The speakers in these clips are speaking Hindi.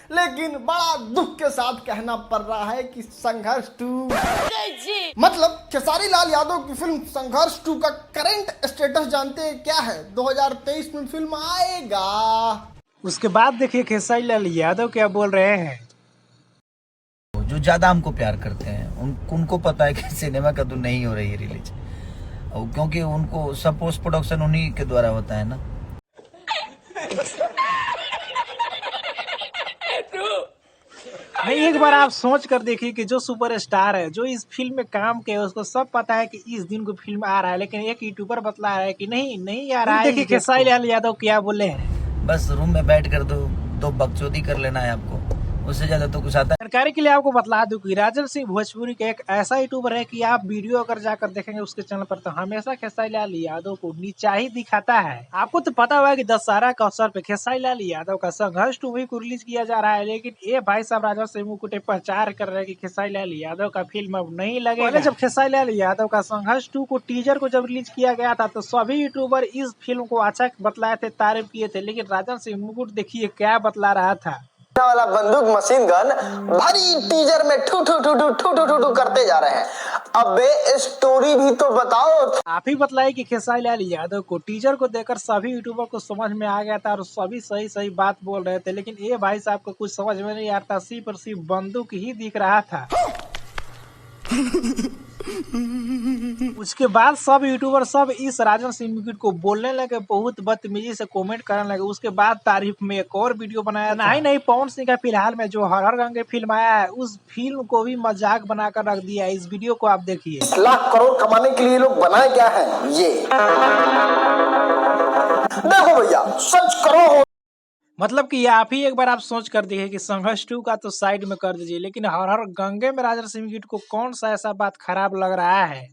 लेकिन बड़ा दुख के साथ कहना पड़ रहा है कि संघर्ष 2 मतलब खेसारी लाल यादव की फिल्म संघर्ष 2 का करंट स्टेटस जानते हैं क्या है? 2023 में फिल्म आएगा। उसके बाद देखिए खेसारी लाल यादव क्या बोल रहे हैं। जो ज्यादा हमको प्यार करते हैं उनको पता है कि सिनेमा का तो नहीं हो रही है रिलीज, क्योंकि उनको सब पोस्ट प्रोडक्शन उन्हीं के द्वारा होता है ना। नहीं, एक बार आप सोच कर देखिए कि जो सुपरस्टार है, जो इस फिल्म में काम किया, उसको सब पता है कि इस दिन को फिल्म आ रहा है, लेकिन एक यूट्यूबर बतला रहा है कि नहीं आ रहा है। देखिए खेसारी लाल यादव क्या बोले हैं। बस रूम में बैठ कर दो बकचोदी कर लेना है आपको, उससे ज्यादा तो कुछ आता है। जानकारी के लिए आपको बतला दूं कि राजन सिंह भोजपुरी का एक ऐसा यूट्यूबर है कि आप वीडियो अगर जाकर देखेंगे उसके चैनल पर तो हमेशा खेसारी लाल यादव को नीचा ही दिखाता है। आपको तो पता हुआ कि दशहरा के अवसर पे खेसारी लाल यादव का संघर्ष 2 को रिलीज किया जा रहा है, लेकिन ये भाई साहब राजन सिंह मुकुटे प्रचार कर रहे हैं कि खेसारी लाल यादव का फिल्म अब नहीं लगेगा। पहले जब खेसारी लाल यादव का संघर्ष 2 को टीजर को जब रिलीज किया गया था तो सभी यूट्यूबर इस फिल्म को अच्छा बतलाए थे, तारीफ किए थे, लेकिन राजन सिंह मुकुट देखिए क्या बतला रहा था। वाला बंदूक मशीन गन भरी टीजर में ठू ठू ठू ठू ठू ठू ठू करते जा रहे हैं। अबे स्टोरी भी तो बताओ। आप ही बतलाइए कि खेसारी लाल यादव को टीजर को देखकर सभी यूट्यूबर को समझ में आ गया था और सभी सही बात बोल रहे थे, लेकिन ये भाई साहब को कुछ समझ में नहीं आता, सिर्फ और सिर्फ बंदूक ही दिख रहा था। उसके बाद सब यूट्यूबर सब इस राजन सिंह मुकुट को बोलने लगे, बहुत बदतमीजी से कमेंट करने लगे। उसके बाद तारीफ में एक और वीडियो बनाया। नहीं पवन सिंह का फिलहाल में जो हर गंगे फिल्म आया है उस फिल्म को भी मजाक बनाकर रख दिया है। इस वीडियो को आप देखिए। 1 लाख करोड़ कमाने के लिए लोग बनाए क्या है ये देखो भैया, सच करो। मतलब कि आप ही एक बार आप सोच कर देखिए कि संघर्ष 2 का तो साइड में कर दीजिए, लेकिन हर गंगे में राजन सिंह मुकुट को कौन सा ऐसा बात खराब लग रहा है।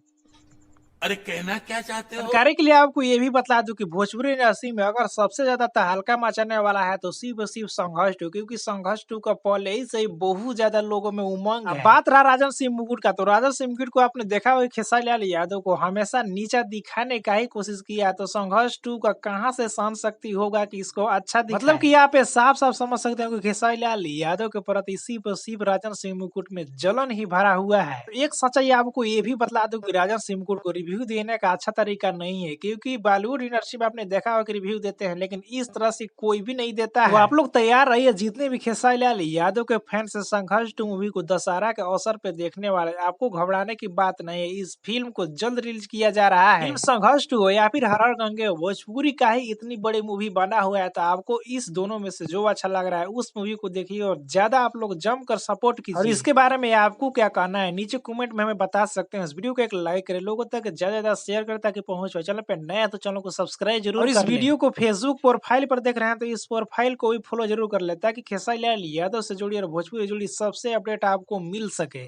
अरे कहना क्या चाहते हो? जानकारी के लिए आपको ये भी बता दूं कि भोजपुरी इंडस्ट्री में अगर सबसे ज्यादा तहलका मचाने वाला है तो सिर्फ संघर्ष 2, क्योंकि संघर्ष 2 का पहले ही से बहुत ज्यादा लोगों में उमंग है। बात रहा राजन सिंह मुकुट का, तो राजन सिंह मुकुट को आपने देखा होगा खेसारी लाल यादव को हमेशा नीचा दिखाने का ही कोशिश किया, तो संघर्ष 2 का कहाँ से सहन शक्ति होगा कि इसको अच्छा दिखाए। मतलब कि यहाँ पे साफ समझ सकते हैं कि खेसारी लाल यादव के प्रति सिर्फ राजन सिंह मुकुट में जलन ही भरा हुआ है। एक सच्चाई आपको ये भी बतला दूं कि राजन सिंह मुकुट को रिव्यू देने का अच्छा तरीका नहीं है, क्योंकि बॉलीवुड इंडस्ट्री में आपने देखा होगा कि रिव्यू देते हैं, लेकिन इस तरह से कोई भी नहीं देता है। तो आप लोग तैयार रहिए, जितने भी खेसारी लाल यादव के फैंस से संघर्ष 2 मूवी को दशहरा के अवसर पे देखने वाले, आपको घबराने की बात नहीं है। इस फिल्म को जल्द रिलीज किया जा रहा है। संघर्ष 2 या फिर हर गंगे भोजपुरी का ही इतनी बड़ी मूवी बना हुआ है, तो आपको इस दोनों में से जो अच्छा लग रहा है उस मूवी को देखिए और ज्यादा आप लोग जमकर सपोर्ट कीजिए। और इसके बारे में आपको क्या कहना है नीचे कमेंट में हमें बता सकते हैं। इस वीडियो को एक लाइक करें, लोगों तक ज्यादा शेयर करें ताकि पहुंच पाए। चैनल पे नया है तो चैनल को सब्सक्राइब जरूर और इस वीडियो को फेसबुक प्रोफाइल पर देख रहे हैं तो इस प्रोफाइल को भी फॉलो जरूर कर ले, ताकि खेसारी लाल यादव से जुड़ी और भोजपुरी जुड़ी सबसे अपडेट आपको मिल सके।